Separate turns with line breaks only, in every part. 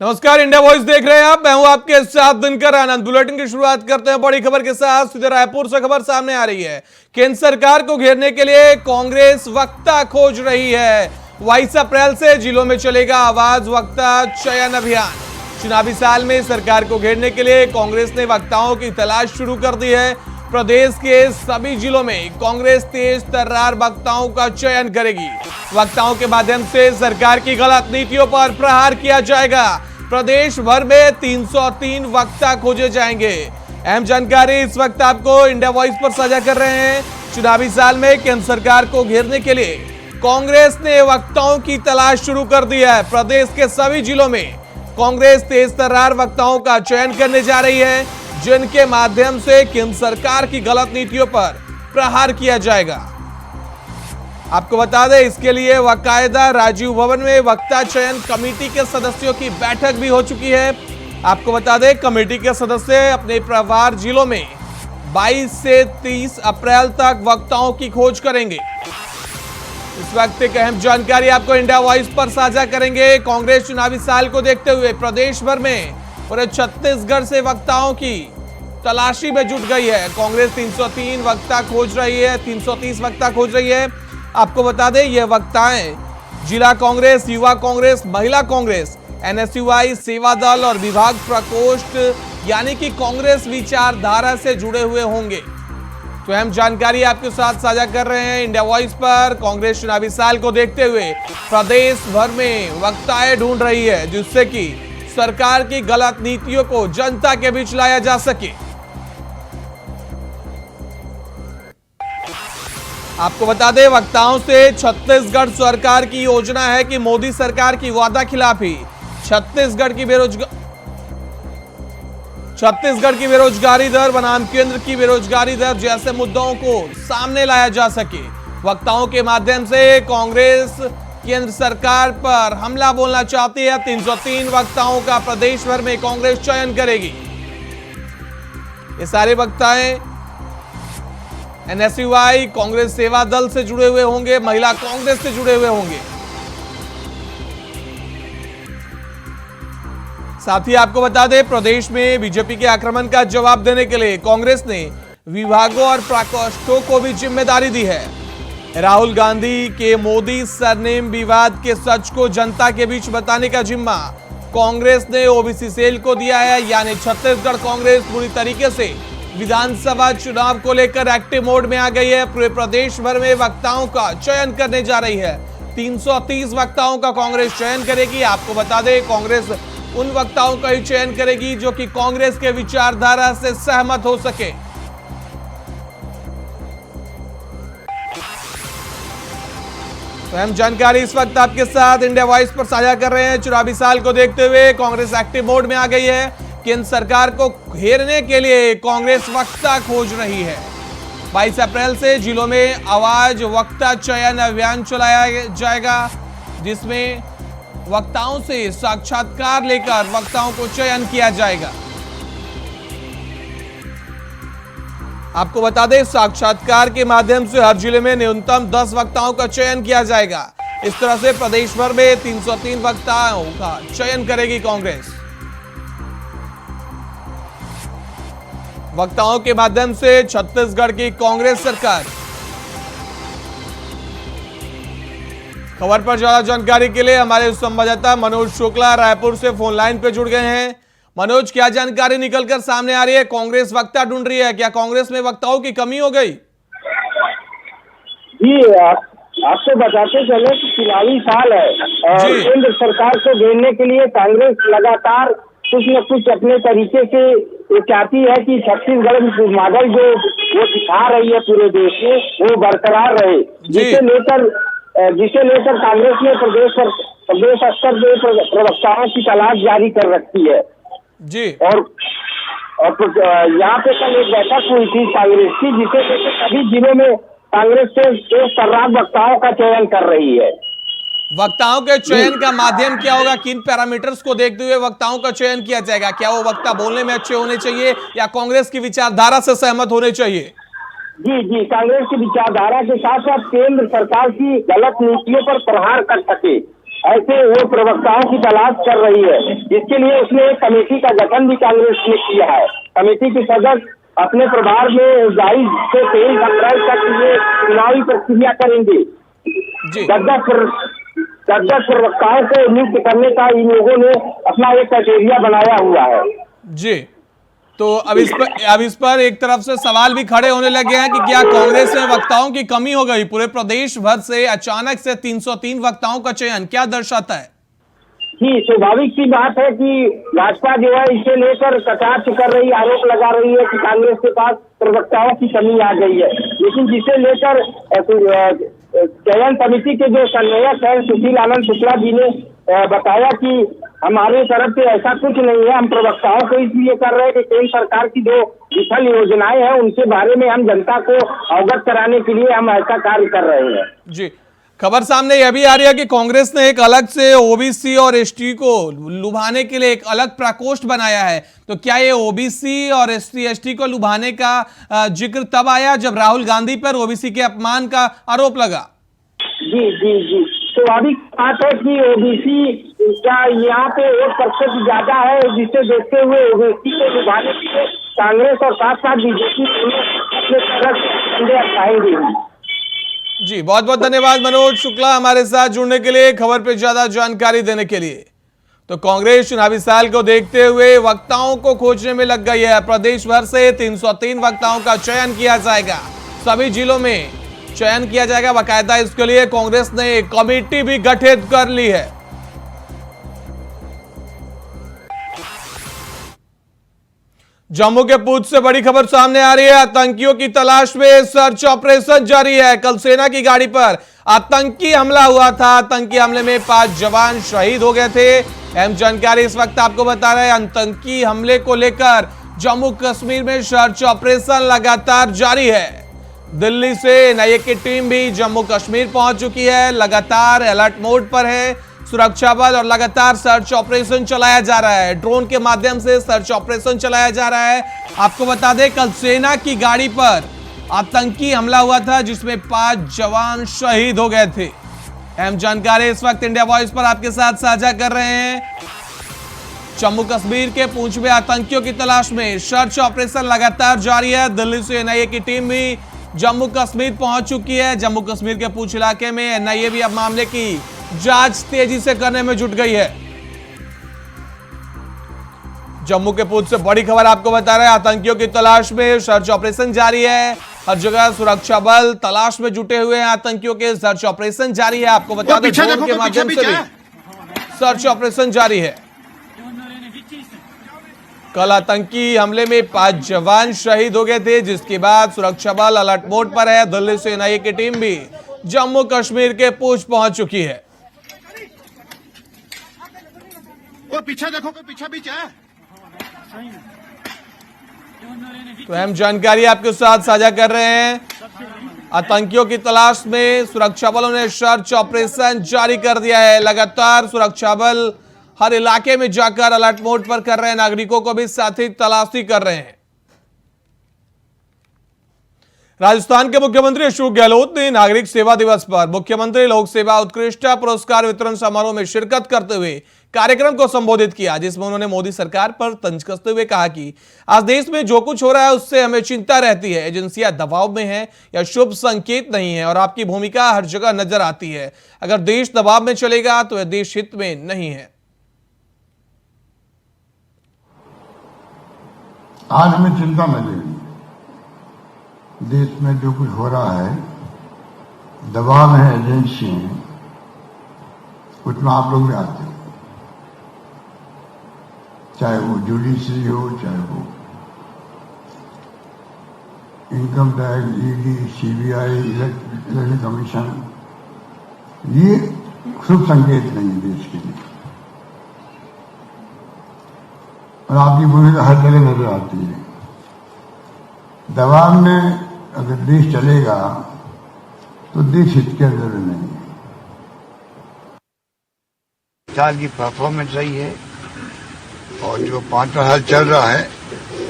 नमस्कार, India voice देख रहे हैं आप। मैं हूं आपके साथ दिनकर आनंद। बुलेटिन की शुरुआत करते हैं बड़ी खबर के साथ। सीधे रायपुर से खबर सामने आ रही है। केंद्र सरकार को घेरने के लिए कांग्रेस वक्ता खोज रही है। 22 अप्रैल से जिलों में चलेगा आवाज वक्ता चयन अभियान। चुनावी साल में सरकार को घेरने के लिए कांग्रेस ने वक्ताओं की तलाश शुरू कर दी है। प्रदेश के सभी जिलों में कांग्रेस तेज तर्रार वक्ताओं का चयन करेगी। वक्ताओं के माध्यम से सरकार की गलत नीतियों पर प्रहार किया जाएगा। प्रदेश भर में 303 वक्ता खोजे जाएंगे। अहम जानकारी इस वक्त आपको इंडिया वॉइस पर साझा कर रहे हैं। चुनावी साल में केंद्र सरकार को घेरने के लिए कांग्रेस ने वक्ताओं की तलाश शुरू कर दी है। प्रदेश के सभी जिलों में कांग्रेस तेज तर्रार वक्ताओं का चयन करने जा रही है, जिनके माध्यम से केंद्र सरकार की गलत नीतियों पर प्रहार किया जाएगा। आपको बता दें, इसके लिए बाकायदा राजीव भवन में वक्ता चयन कमेटी के सदस्यों की बैठक भी हो चुकी है। आपको बता दें, कमेटी के सदस्य अपने प्रभार जिलों में 22 से 30 अप्रैल तक वक्ताओं की खोज करेंगे। इस वक्त एक अहम जानकारी आपको इंडिया वॉइस पर साझा करेंगे। कांग्रेस चुनावी साल को देखते हुए प्रदेश भर में पूरे छत्तीसगढ़ से वक्ताओं की तलाशी में जुट गई है। कांग्रेस 303 वक्ता खोज रही है, 330 वक्ता खोज रही है। आपको बता दें, ये वक्ताएं जिला कांग्रेस, युवा कांग्रेस, महिला कांग्रेस, एनएसयूआई, सेवा दल और विभाग प्रकोष्ठ यानी कि कांग्रेस विचारधारा से जुड़े हुए होंगे। तो अहम जानकारी आपके साथ साझा कर रहे हैं इंडिया वॉइस पर। कांग्रेस चुनावी साल को देखते हुए प्रदेश भर में वक्ताएं ढूंढ रही है, जिससे कि सरकार की गलत नीतियों को जनता के बीच लाया जा सके। आपको बता दें, वक्ताओं से छत्तीसगढ़ सरकार की योजना है कि मोदी सरकार की वादा खिलाफी छत्तीसगढ़ की बेरोजगारी दर बनाम केंद्र की बेरोजगारी दर जैसे मुद्दों को सामने लाया जा सके। वक्ताओं के माध्यम से कांग्रेस केंद्र सरकार पर हमला बोलना चाहती है। 303 वक्ताओं का प्रदेश भर में कांग्रेस चयन करेगी। ये सारे वक्ताएं एनएसयूआई, कांग्रेस सेवा दल से जुड़े हुए होंगे, महिला कांग्रेस से जुड़े हुए होंगे। साथ ही आपको बता दें, प्रदेश में बीजेपी के आक्रमण का जवाब देने के लिए कांग्रेस ने विभागों और प्रकोष्ठों को भी जिम्मेदारी दी है। राहुल गांधी के मोदी सरनेम विवाद के सच को जनता के बीच बताने का जिम्मा कांग्रेस ने ओबीसी सेल को दिया है। यानी छत्तीसगढ़ कांग्रेस पूरी तरीके से विधानसभा चुनाव को लेकर एक्टिव मोड में आ गई है। पूरे प्रदेश भर में वक्ताओं का चयन करने जा रही है। 330 वक्ताओं का कांग्रेस चयन करेगी। आपको बता दें, कांग्रेस उन वक्ताओं का ही चयन करेगी जो कि कांग्रेस के विचारधारा से सहमत हो सके। तो अहम जानकारी इस वक्त आपके साथ इंडिया वॉइस पर साझा कर रहे हैं। चुनावी साल को देखते हुए कांग्रेस एक्टिव मोड में आ गई है। केंद्र सरकार को घेरने के लिए कांग्रेस वक्ता खोज रही है। 22 अप्रैल से जिलों में आवाज वक्ता चयन अभियान चलाया जाएगा, जिसमें वक्ताओं से साक्षात्कार लेकर वक्ताओं को चयन किया जाएगा। आपको बता दें, साक्षात्कार के माध्यम से हर जिले में न्यूनतम 10 वक्ताओं का चयन किया जाएगा। इस तरह से प्रदेश भर में 303 वक्ताओं का चयन करेगी कांग्रेस। वक्ताओं के माध्यम से छत्तीसगढ़ की कांग्रेस सरकार। खबर पर ज्यादा जानकारी के लिए हमारे संवाददाता मनोज शुक्ला रायपुर से फोन लाइन पे जुड़ गए हैं। मनोज, क्या जानकारी निकलकर सामने आ रही है? कांग्रेस वक्ता ढूंढ रही है, क्या कांग्रेस में वक्ताओं की कमी हो गई?
जी, आपको बताते चले कि चुनावी साल है और केंद्र सरकार को घेरने के लिए कांग्रेस लगातार कुछ न कुछ अपने तरीके से ये चाहती है कि छत्तीसगढ़ में मॉडल जो वो दिखा रही है पूरे देश में वो बरकरार रहे, जिसे लेकर कांग्रेस ने प्रदेश स्तर पर प्रवक्ताओं की तलाश जारी कर रखी है
जी।
और यहाँ पे कल एक बैठक हुई थी कांग्रेस की, जिसे लेकर सभी जिलों में कांग्रेस से तर्रार वक्ताओं का चयन कर रही है।
वक्ताओं के चयन का माध्यम क्या होगा? किन पैरामीटर्स को देखते हुए वक्ताओं का चयन किया जाएगा? क्या वो वक्ता बोलने में अच्छे होने चाहिए या कांग्रेस की विचारधारा से सहमत होने चाहिए?
जी, कांग्रेस की विचारधारा के साथ साथ केंद्र सरकार की गलत नीतियों पर प्रहार कर सके, ऐसे वो प्रवक्ताओं की तलाश कर रही है। इसके लिए उसने एक कमेटी का गठन भी कांग्रेस ने किया है। कमेटी के सदस्य अपने प्रभार में 22 से 23 अप्रैल तक ये चुनावी प्रक्रिया करेंगे। 10 प्रवक्ताओं को नियुक्त करने का इन लोगों ने अपना एक क्राइटेरिया बनाया हुआ है।
जी, तो अब इस पर एक तरफ से सवाल भी खड़े होने लगे हैं कि क्या कांग्रेस में वक्ताओं की कमी हो गई? पूरे प्रदेश भर से अचानक से 303 वक्ताओं का चयन क्या दर्शाता है?
जी, स्वाभाविक सी बात है कि भाजपा जो है इसे लेकर कटाक्ष कर रही, आरोप लगा रही है कि कांग्रेस के पास प्रवक्ताओं की कमी आ गई है। लेकिन जिसे लेकर चयन समिति के जो संयोजक है सुशील आनंद शुक्ला जी ने बताया कि हमारे तरफ से ऐसा कुछ नहीं है। हम प्रवक्ताओं को इसलिए कर रहे हैं कि केंद्र सरकार की जो विफल योजनाएं हैं उनके बारे में हम जनता को अवगत कराने के लिए हम ऐसा कार्य कर रहे हैं।
जी, खबर सामने यह भी आ रही है कि कांग्रेस ने एक अलग से ओबीसी और एसटी को लुभाने के लिए एक अलग प्रकोष्ठ बनाया है। तो क्या ये ओबीसी और एसटी को लुभाने का जिक्र तब आया जब राहुल गांधी पर ओबीसी के अपमान का आरोप लगा?
जी जी जी, स्वाभाविक बात है कि ओबीसी का यहाँ पे 1% ज्यादा है, जिसे देखते हुए ओबीसी को लुभाने के लिए कांग्रेस और साथ साथ बीजेपी अपने तरफ से अटकाएंगे।
जी, बहुत बहुत धन्यवाद मनोज शुक्ला हमारे साथ जुड़ने के लिए, खबर पे ज्यादा जानकारी देने के लिए। तो कांग्रेस चुनावी साल को देखते हुए वक्ताओं को खोजने में लग गई है। प्रदेश भर से 303 वक्ताओं का चयन किया जाएगा, सभी जिलों में चयन किया जाएगा। बाकायदा इसके लिए कांग्रेस ने एक कमेटी भी गठित कर ली है। जम्मू के पूंछ से बड़ी खबर सामने आ रही है। आतंकियों की तलाश में सर्च ऑपरेशन जारी है। कल सेना की गाड़ी पर आतंकी हमला हुआ था। आतंकी हमले में 5 जवान शहीद हो गए थे। अहम जानकारी इस वक्त आपको बता रहे हैं। आतंकी हमले को लेकर जम्मू कश्मीर में सर्च ऑपरेशन लगातार जारी है। दिल्ली से एनआईए की टीम भी जम्मू कश्मीर पहुंच चुकी है, लगातार अलर्ट मोड पर है सुरक्षा बल और लगातार सर्च ऑपरेशन चलाया जा रहा है। ड्रोन के माध्यम से सर्च ऑपरेशन चलाया जा रहा है। आपको बता दें कल सेना की गाड़ी पर आतंकी हमला हुआ था जिसमें 5 जवान शहीद हो गए थे। अहम जानकारी इस वक्त इंडिया वॉइस पर आपके साथ साझा कर रहे हैं। जम्मू कश्मीर के पूंछ में आतंकियों की तलाश में सर्च ऑपरेशन लगातार जारी है। दिल्ली से एनआईए की टीम भी जम्मू कश्मीर पहुंच चुकी है। जम्मू कश्मीर के पूंछ इलाके में एनआईए भी अब मामले की जांच तेजी से करने में जुट गई है। जम्मू के पूंछ से बड़ी खबर आपको बता रहे हैं। आतंकियों की तलाश में सर्च ऑपरेशन जारी है। हर जगह सुरक्षा बल तलाश में जुटे हुए हैं। आतंकियों के सर्च ऑपरेशन जारी है। आपको बता दें ड्रोन के माध्यम से भी सर्च ऑपरेशन जारी है। कल आतंकी हमले में 5 जवान शहीद हो गए थे, जिसके बाद सुरक्षा बल अलर्ट मोड पर है। दिल्ली से एनआईए की टीम भी जम्मू कश्मीर के पूंछ पहुंच चुकी है।
पीछे देखो, पीछे पीछे।
तो अहम जानकारी आपके साथ साझा कर रहे हैं। आतंकियों की तलाश में सुरक्षा बलों ने सर्च ऑपरेशन जारी कर दिया है। लगातार सुरक्षा बल हर इलाके में जाकर अलर्ट मोड पर कर रहे हैं। नागरिकों को भी साथ ही तलाशी कर रहे हैं। राजस्थान के मुख्यमंत्री अशोक गहलोत ने नागरिक सेवा दिवस पर मुख्यमंत्री लोक सेवा उत्कृष्टता पुरस्कार वितरण समारोह में शिरकत करते हुए कार्यक्रम को संबोधित किया, जिसमें उन्होंने मोदी सरकार पर तंज कसते हुए कहा कि आज देश में जो कुछ हो रहा है उससे हमें चिंता रहती है। एजेंसियां दबाव में हैं या शुभ संकेत नहीं है और आपकी भूमिका हर जगह नजर आती है। अगर देश दबाव में चलेगा तो यह देश हित में नहीं है।
आज हमें चिंता न लेनी। देश में जो कुछ हो रहा है, दबाव है, एजेंसी है, उसमें आप लोग भी आते हो, चाहे वो जुडिशरी हो, चाहे वो income tax, ED, CBI, election commission. ये शुभ संकेत नहीं है देश के लिए और आपकी भूमिका हर जगह नजर आती है। दबाव में अगर देश चलेगा तो देश हित के अंदर नहीं है।
साल की परफॉर्मेंस रही है और जो 5 साल चल रहा है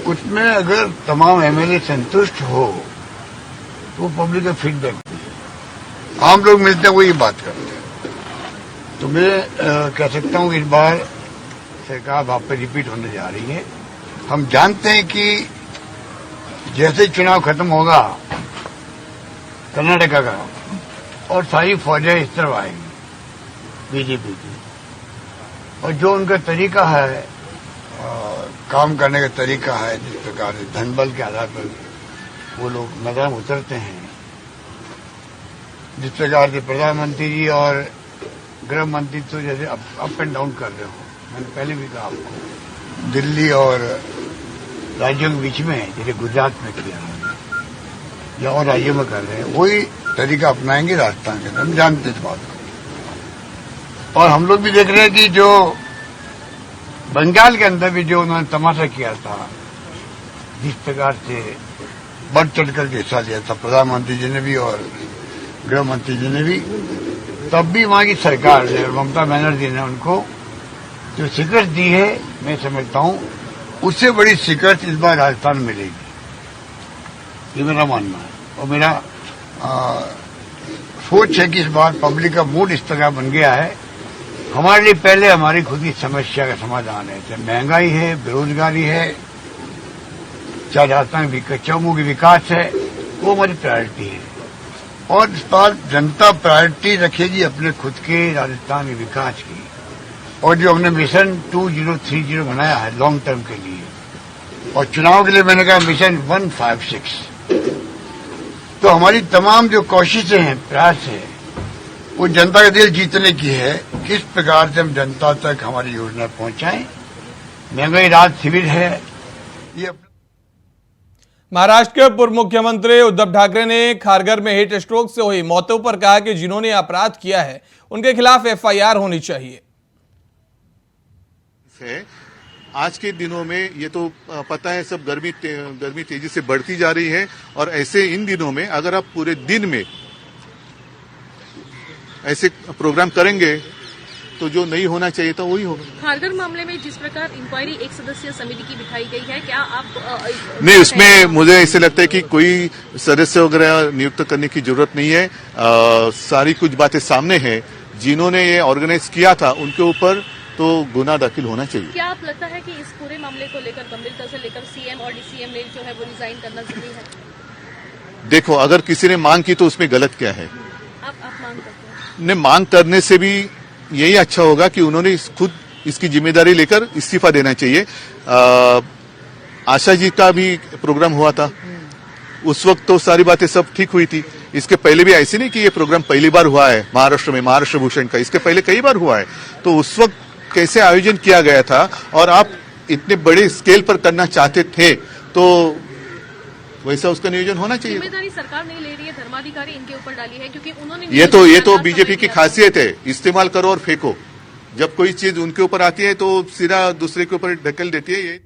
उसमें अगर तमाम एमएलए संतुष्ट हो तो पब्लिक का फीडबैक। आम लोग मिलते हैं वो ये बात करते हैं। तो मैं कह सकता हूँ इस बार सरकार वापस रिपीट होने जा रही है। हम जानते हैं कि जैसे चुनाव खत्म होगा कर्नाटका का और सारी फौजें इस तरफ आएंगी बीजेपी की, और जो उनका तरीका है काम करने का तरीका है, जिस प्रकार से धन बल के आधार पर वो लोग मैदान उतरते हैं, जिस प्रकार से प्रधानमंत्री जी और गृह मंत्री तो जैसे अप एंड डाउन कर रहे हो, मैंने पहले भी कहा आपको, दिल्ली और राज्यों के बीच में जैसे गुजरात में किया या और राज्यों में कर रहे हैं, वही तरीका अपनाएंगे राजस्थान के अंदर, हम जानते इस बात को। और हम लोग भी देख रहे हैं कि जो बंगाल के अंदर भी जो उन्होंने तमाशा किया था, जिस प्रकार से बढ़ चढ़कर के हिस्सा लिया था प्रधानमंत्री जी ने भी और गृह मंत्री जी ने भी, तब भी वहां की सरकार ने और ममता बनर्जी ने उनको जो शिकस्त दी है, मैं समझता हूं उससे बड़ी शिकस्त इस बार राजस्थान में मिलेगी, ये मेरा मानना है। और मेरा सोच है कि इस बार पब्लिक का मूड इस तरह बन गया है, हमारे लिए पहले हमारी खुद की समस्या का समाधान है, चाहे महंगाई है, बेरोजगारी है, चाहे राजस्थान कच्चा की विकास है, वो हमारी प्रायोरिटी है। और इस बार जनता प्रायोरिटी रखेगी अपने खुद के राजस्थान के विकास की, और जो हमने मिशन 2030 बनाया है लॉन्ग टर्म के लिए, और चुनाव के लिए मैंने कहा मिशन 156, तो हमारी तमाम जो कोशिशें हैं, प्रयास है, वो जनता का दिल जीतने की है। किस प्रकार से हम जनता तक हमारी योजना पहुंचाएं। महंगाई राहत शिविर है ये।
महाराष्ट्र के पूर्व मुख्यमंत्री उद्धव ठाकरे ने खारघर में हीट स्ट्रोक से हुई मौतों पर कहा कि जिन्होंने अपराध किया है उनके खिलाफ एफआईआर होनी चाहिए।
आज के दिनों में ये तो पता है सब गर्मी तेजी से बढ़ती जा रही है, और ऐसे इन दिनों में अगर आप पूरे दिन में ऐसे प्रोग्राम करेंगे तो जो नहीं होना चाहिए था वही होगा।
खारघर मामले में जिस प्रकार इंक्वायरी एक सदस्यीय समिति की बिठाई गई है, क्या आप
नहीं, उसमें मुझे ऐसे लगता है कि कोई सदस्य वगैरह नियुक्त करने की जरूरत नहीं है। सारी कुछ बातें सामने हैं, जिन्होंने ये ऑर्गेनाइज किया था उनके ऊपर तो गुना दाखिल होना चाहिए।
क्या आप लगता है कि इस पूरे मामले को लेकर गंभीरता से लेकर सीएम और डीसीएम ने जो है वो रिजाइन करना जरूरी है?
देखो, अगर किसी ने मांग की तो उसमें गलत क्या है?
आप मांग करते हैं?
ने मांग करने से भी यही अच्छा होगा कि उन्होंने खुद इसकी जिम्मेदारी लेकर इस्तीफा देना चाहिए। आशा जी का भी प्रोग्राम हुआ था, उस वक्त तो सारी बातें सब ठीक हुई थी। इसके पहले भी ऐसे नहीं कि ये प्रोग्राम पहली बार हुआ है महाराष्ट्र में, महाराष्ट्र भूषण का, इसके पहले कई बार हुआ है। तो उस वक्त कैसे आयोजन किया गया था, और आप इतने बड़े स्केल पर करना चाहते थे तो वैसा उसका नियोजन होना चाहिए।
जिम्मेदारी सरकार नहीं ले रही है, धर्माधिकारी इनके ऊपर डाली है, क्योंकि उन्होंने
ये तो बीजेपी की खासियत है, इस्तेमाल करो और फेंको। जब कोई चीज उनके ऊपर आती है तो सीधा दूसरे के ऊपर ढकेल देती है। ये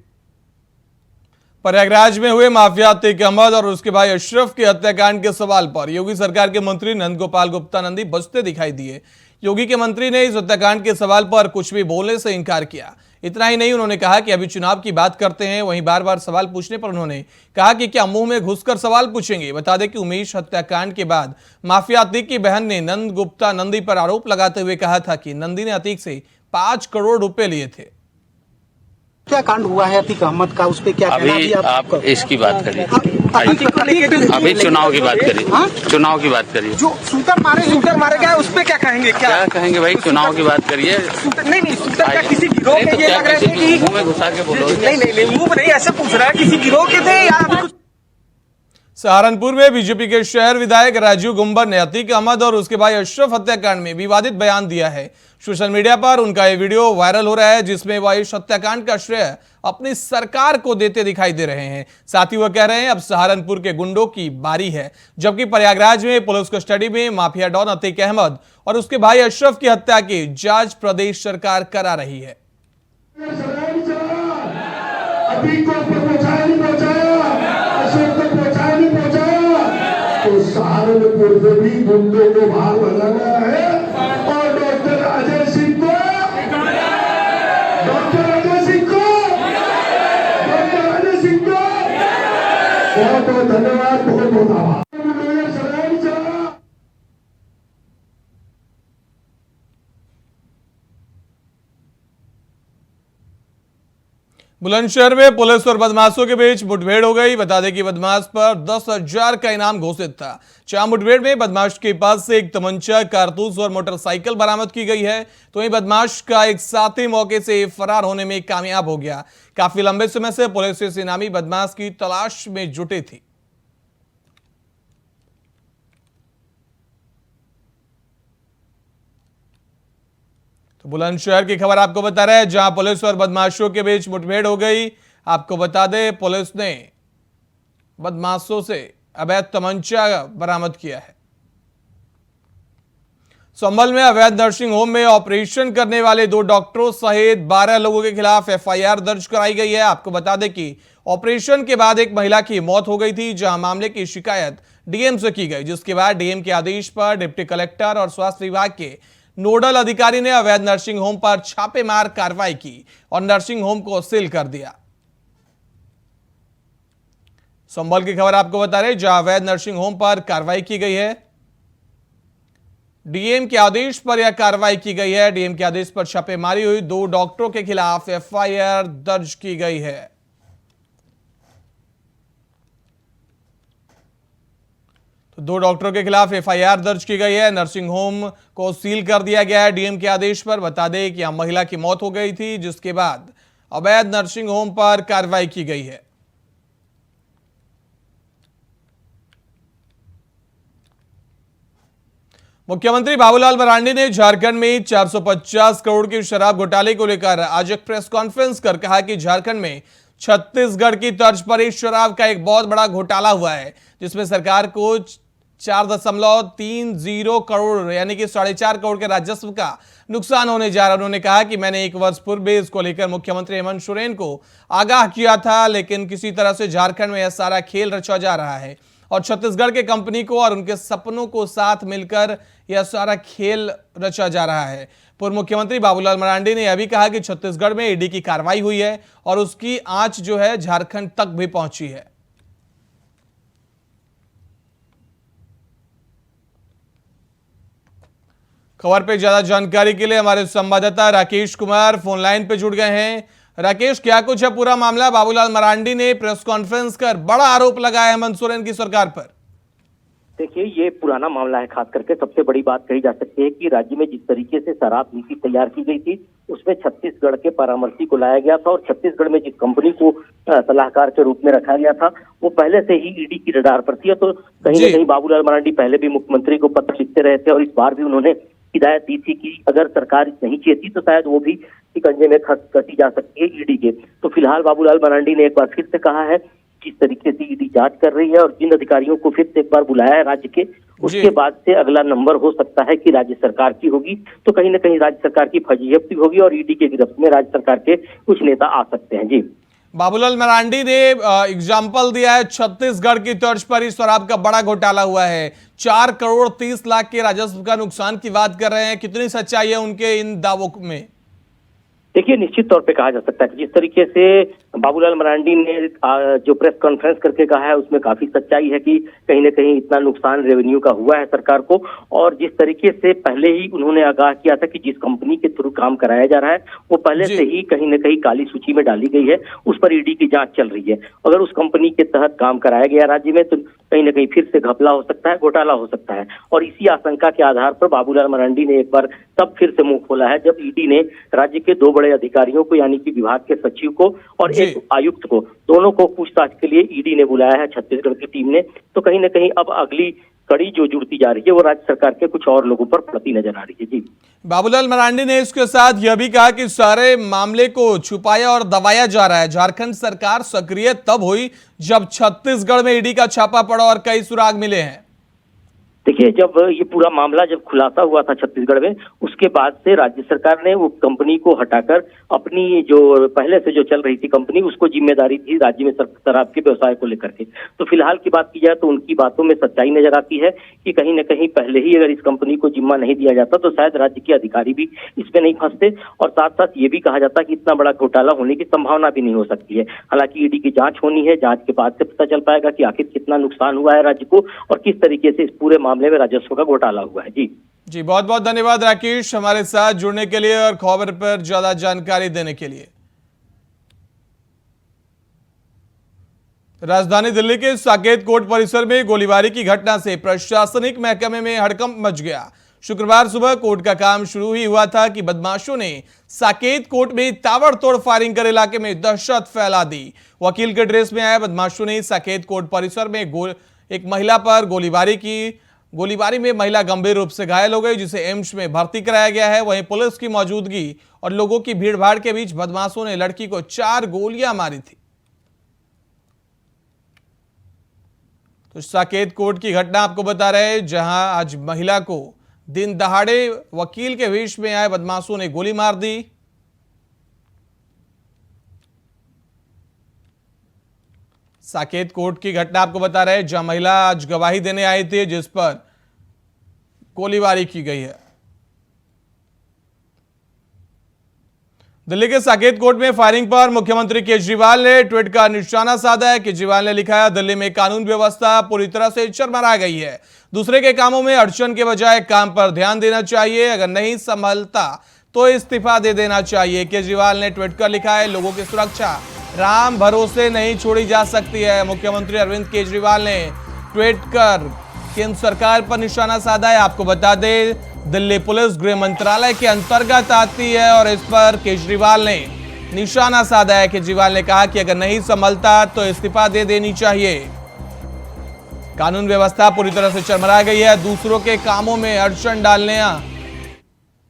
प्रयागराज में हुए माफिया अतीक अहमद और उसके भाई अशरफ के हत्याकांड के सवाल पर योगी सरकार के मंत्री नंद गोपाल गुप्ता नंदी बचते दिखाई दिए। योगी के मंत्री ने इस हत्याकांड के सवाल पर कुछ भी बोलने से इनकार किया। इतना ही नहीं, उन्होंने कहा कि अभी चुनाव की बात करते हैं, वहीं बार बार सवाल पूछने पर उन्होंने कहा कि क्या मुंह में घुसकर सवाल पूछेंगे। बता दें कि उमेश हत्याकांड के बाद माफिया अतीक की बहन ने नंद गुप्ता नंदी पर आरोप लगाते हुए कहा था कि नंदी ने अतीक से 5 करोड़ रुपए लिए थे।
क्या कांड हुआ है अतीक अहमद का, उस पर क्या कहना?
अभी आप इसकी बात करिए, अभी चुनाव की बात करिए, चुनाव की बात करिए।
जो शूटर मारे गए उस पर क्या कहेंगे? क्या
कहेंगे भाई, चुनाव की बात करिए।
नहीं शूटर क्या किसी गिरोह के ये लग रहे थे कि
मुंह में घुसा के बोलो।
नहीं मुंह नहीं, ऐसे पूछ रहा है किसी गिरोह के थे या कुछ?
सहारनपुर में बीजेपी के शहर विधायक राजीव गुंबर ने अतीक अहमद और उसके भाई अशरफ हत्याकांड में विवादित बयान दिया है। सोशल मीडिया पर उनका ये वीडियो वायरल हो रहा है, जिसमें वह इस हत्याकांड का श्रेय अपनी सरकार को देते दिखाई दे रहे हैं। साथ ही वह कह रहे हैं अब सहारनपुर के गुंडों की बारी है, जबकि प्रयागराज में पुलिस कस्टडी में माफिया डॉन अतीक अहमद और उसके भाई अशरफ की हत्या की जांच प्रदेश सरकार करा रही है।
तो सहारनपुर में भी गुंडों को बाहर बनाना है, और डॉक्टर अजय सिंह को बहुत बहुत धन्यवाद, बहुत बहुत आभार।
बुलंदशहर में पुलिस और बदमाशों के बीच मुठभेड़ हो गई। बता दें कि बदमाश पर 10,000 का इनाम घोषित था। जहां मुठभेड़ में बदमाश के पास से एक तमंचा, कारतूस और मोटरसाइकिल बरामद की गई है, तो वहीं बदमाश का एक साथी मौके से फरार होने में कामयाब हो गया। काफी लंबे समय से पुलिस इस इनामी बदमाश की तलाश में जुटी थी। तो बुलंदशहर की खबर आपको बता रहे हैं, जहां पुलिस और बदमाशों के बीच मुठभेड़ हो गई। आपको बता दें, पुलिस ने बदमाशों से अवैध तमंचा बरामद किया है। संभल में अवैध नर्सिंग होम में ऑपरेशन करने वाले 2 डॉक्टरों सहित 12 लोगों के खिलाफ एफआईआर दर्ज कराई गई है। आपको बता दें कि ऑपरेशन के बाद एक महिला की मौत हो गई थी, जहां मामले की शिकायत डीएम से की गई, जिसके बाद डीएम के आदेश पर डिप्टी कलेक्टर और स्वास्थ्य विभाग के नोडल अधिकारी ने अवैध नर्सिंग होम पर छापेमार कार्रवाई की और नर्सिंग होम को सील कर दिया। संभल की खबर आपको बता रहे, जहां अवैध नर्सिंग होम पर कार्रवाई की गई है। डीएम के आदेश पर यह कार्रवाई की गई है। डीएम के आदेश पर छापेमारी हुई। 2 डॉक्टरों के खिलाफ एफआईआर दर्ज की गई है। तो 2 डॉक्टरों के खिलाफ एफआईआर दर्ज की गई है। नर्सिंग होम को सील कर दिया गया है डीएम के आदेश पर। बता दें कि यहां महिला की मौत हो गई थी, जिसके बाद अवैध नर्सिंग होम पर कार्रवाई की गई है। मुख्यमंत्री बाबूलाल मरांडी ने झारखंड में 450 करोड़ की शराब घोटाले को लेकर आज एक प्रेस कॉन्फ्रेंस कर कहा कि झारखंड में छत्तीसगढ़ की तर्ज पर इस शराब का एक बहुत बड़ा घोटाला हुआ है, जिसमें सरकार को 4.30 करोड़ यानी कि 4.5 करोड़ के राजस्व का नुकसान होने जा रहा है। उन्होंने कहा कि मैंने 1 वर्ष पूर्व इसको लेकर मुख्यमंत्री हेमंत सोरेन को आगाह किया था, लेकिन किसी तरह से झारखंड में यह सारा खेल रचा जा रहा है और छत्तीसगढ़ के कंपनी को और उनके सपनों को साथ मिलकर यह सारा खेल रचा जा रहा है। पूर्व मुख्यमंत्री बाबूलाल मरांडी ने यह भी कहा कि छत्तीसगढ़ में ईडी की कार्रवाई हुई है और उसकी आंच जो है झारखंड तक भी पहुंची है। खबर पे ज्यादा जानकारी के लिए हमारे संवाददाता राकेश कुमार फोन लाइन पे जुड़ गए हैं। राकेश, क्या कुछ है पूरा मामला? बाबूलाल मरांडी ने प्रेस कॉन्फ्रेंस कर बड़ा आरोप लगाया हेमंत सोरेन की सरकार पर।
देखिए, ये पुराना मामला है। खास करके सबसे बड़ी बात कही जा सकती है कि राज्य में जिस तरीके से शराब नीति तैयार की गई थी, उसमें छत्तीसगढ़ के परामर्शी को लाया गया था और छत्तीसगढ़ में जिस कंपनी को सलाहकार के रूप में रखा गया था, वो पहले से ही ईडी की रडार पर थी। तो कहीं ना कहीं बाबूलाल मरांडी पहले भी मुख्यमंत्री को पत्र लिखते रहे थे और इस बार भी उन्होंने हिदायत दी थी कि अगर सरकार नहीं चेती तो शायद वो भी शिकंजे में कसी जा सकती है ईडी के। तो फिलहाल बाबूलाल मरांडी ने एक बार फिर से कहा है जिस तरीके से ईडी जांच कर रही है और जिन अधिकारियों को फिर से एक बार बुलाया है राज्य के, उसके बाद से अगला नंबर हो सकता है कि राज्य सरकार की होगी। तो कहीं ना कहीं राज्य सरकार की फजीहत होगी और ईडी के गिरफ्त में राज्य सरकार के कुछ नेता आ सकते हैं। जी,
बाबूलाल मरांडी ने एग्जाम्पल दिया है छत्तीसगढ़ की तर्ज पर इस शराब का बड़ा घोटाला हुआ है। 4 करोड़ 30 लाख के राजस्व का नुकसान की बात कर रहे हैं। कितनी सच्चाई है उनके इन दावों में?
देखिए, निश्चित तौर पे कहा जा सकता है कि जिस तरीके से बाबूलाल मरांडी ने जो प्रेस कॉन्फ्रेंस करके कहा है, उसमें काफी सच्चाई है कि कहीं ना कहीं इतना नुकसान रेवेन्यू का हुआ है सरकार को। और जिस तरीके से पहले ही उन्होंने आगाह किया था कि जिस कंपनी के थ्रू काम कराया जा रहा है वो पहले से ही कहीं ना कहीं काली सूची में डाली गई है, उस पर ईडी की जांच चल रही है। अगर उस कंपनी के तहत काम कराया गया राज्य में तो कहीं ना कहीं फिर से घपला हो सकता है, घोटाला हो सकता है। और इसी आशंका के आधार पर बाबूलाल मरांडी ने एक बार तब फिर से मुंह खोला है जब ईडी ने राज्य के 2 बड़े अधिकारियों को यानी कि विभाग के सचिव को और एक आयुक्त को, दोनों को पूछताछ के लिए ईडी ने बुलाया है छत्तीसगढ़ की टीम ने। तो कहीं ना कहीं अब अगली कड़ी जो जुड़ती जा रही है वो राज्य सरकार के कुछ और लोगों पर पड़ती नजर आ रही है। जी,
बाबूलाल मरांडी ने इसके साथ यह भी कहा कि सारे मामले को छुपाया और दबाया जा रहा है। झारखंड सरकार सक्रिय तब हुई जब छत्तीसगढ़ में ईडी का छापा पड़ा और कई सुराग मिले हैं।
देखिए, जब ये पूरा मामला जब खुलासा हुआ था छत्तीसगढ़ में, उसके बाद से राज्य सरकार ने वो कंपनी को हटाकर अपनी जो पहले से जो चल रही थी कंपनी, उसको जिम्मेदारी थी राज्य में शराब के व्यवसाय को लेकर के। तो फिलहाल की बात की जाए तो उनकी बातों में सच्चाई नजर आती है कि कहीं न कहीं पहले ही अगर इस कंपनी को जिम्मा नहीं दिया जाता तो शायद राज्य के अधिकारी भी इसमें नहीं फंसते। और साथ साथ ये भी कहा जाता कि इतना बड़ा घोटाला होने की संभावना भी नहीं हो सकती है। हालांकि ईडी की जांच होनी है, जांच के बाद से पता चल पाएगा कि आखिर कितना नुकसान हुआ है राज्य को और किस तरीके से इस पूरे मामले में राजस्व का घोटाला हुआ है। जी,
बहुत बहुत धन्यवाद राकेश हमारे साथ जुड़ने के लिए और खबर पर ज्यादा जानकारी देने के लिए। राजधानी दिल्ली के साकेत कोर्ट परिसर में गोलीबारी की घटना से प्रशासनिक महकमे में हड़कंप मच गया। शुक्रवार सुबह कोर्ट का काम शुरू ही हुआ था कि बदमाशों ने साकेत कोर्ट में ताबड़तोड़ फायरिंग कर इलाके में दहशत फैला दी। वकील के ड्रेस में आए बदमाशों ने साकेत कोर्ट परिसर में एक महिला पर गोलीबारी की। गोलीबारी में महिला गंभीर रूप से घायल हो गई, जिसे एम्स में भर्ती कराया गया है। वहीं पुलिस की मौजूदगी और लोगों की भीड़भाड़ के बीच बदमाशों ने लड़की को 4 गोलियां मारी थी। तो साकेत कोर्ट की घटना आपको बता रहे हैं, जहां आज महिला को दिन दहाड़े वकील के वेश में आए बदमाशों ने गोली मार दी। साकेत कोर्ट की घटना आपको बता रहे हैं, जहां महिला आज गवाही देने आई थी, जिस पर गोलीबारी की गई है। दिल्ली के साकेत कोर्ट में फायरिंग पर मुख्यमंत्री केजरीवाल ने ट्वीट का निशाना साधा है। केजरीवाल ने लिखा है, दिल्ली में कानून व्यवस्था पूरी तरह से चरमरा गई है। दूसरे के कामों में अड़चन के बजाय काम पर ध्यान देना चाहिए। अगर नहीं संभलता तो इस्तीफा दे देना चाहिए। केजरीवाल ने ट्वीट कर लिखा है, लोगों की सुरक्षा राम भरोसे नहीं छोड़ी जा सकती है। मुख्यमंत्री अरविंद केजरीवाल ने ट्वीट कर केंद्र सरकार पर निशाना साधा है। आपको बता दें, दिल्ली पुलिस गृह मंत्रालय के अंतर्गत आती है और इस पर केजरीवाल ने निशाना साधा है। केजरीवाल ने कहा कि अगर नहीं संभलता तो इस्तीफा दे देनी चाहिए। कानून व्यवस्था पूरी तरह से चरमरा गई है। दूसरों के कामों में अड़चन डालने,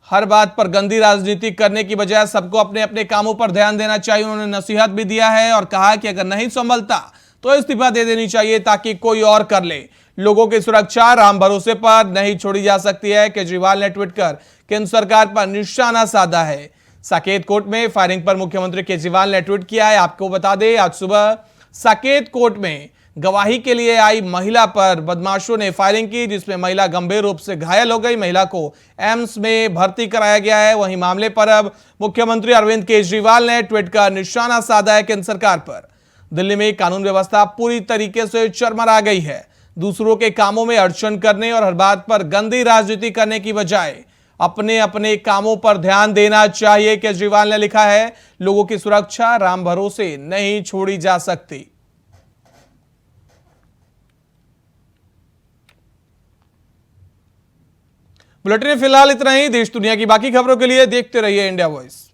हर बात पर गंदी राजनीति करने की बजाय सबको अपने अपने कामों पर ध्यान देना चाहिए। उन्होंने नसीहत भी दिया है और कहा कि अगर नहीं संभलता तो इस्तीफा दे देनी चाहिए ताकि कोई और कर ले। लोगों की सुरक्षा राम भरोसे पर नहीं छोड़ी जा सकती है। केजरीवाल ने ट्वीट कर केंद्र सरकार पर निशाना साधा है। साकेत कोर्ट में फायरिंग पर मुख्यमंत्री केजरीवाल ने ट्वीट किया है। आपको बता दें, आज सुबह साकेत कोर्ट में गवाही के लिए आई महिला पर बदमाशों ने फायरिंग की, जिसमें महिला गंभीर रूप से घायल हो गई। महिला को एम्स में भर्ती कराया गया है। वहीं मामले पर अब मुख्यमंत्री अरविंद केजरीवाल ने ट्वीट कर निशाना साधा है केंद्र सरकार पर। दिल्ली में कानून व्यवस्था पूरी तरीके से चरमरा गई है। दूसरों के कामों में अड़चन करने और हर बात पर गंदी राजनीति करने की बजाय अपने अपने कामों पर ध्यान देना चाहिए। केजरीवाल ने लिखा है, लोगों की सुरक्षा राम भरोसे नहीं छोड़ी जा सकती। बुलेटिन में फिलहाल इतना ही। देश दुनिया की बाकी खबरों के लिए देखते रहिए इंडिया वॉइस।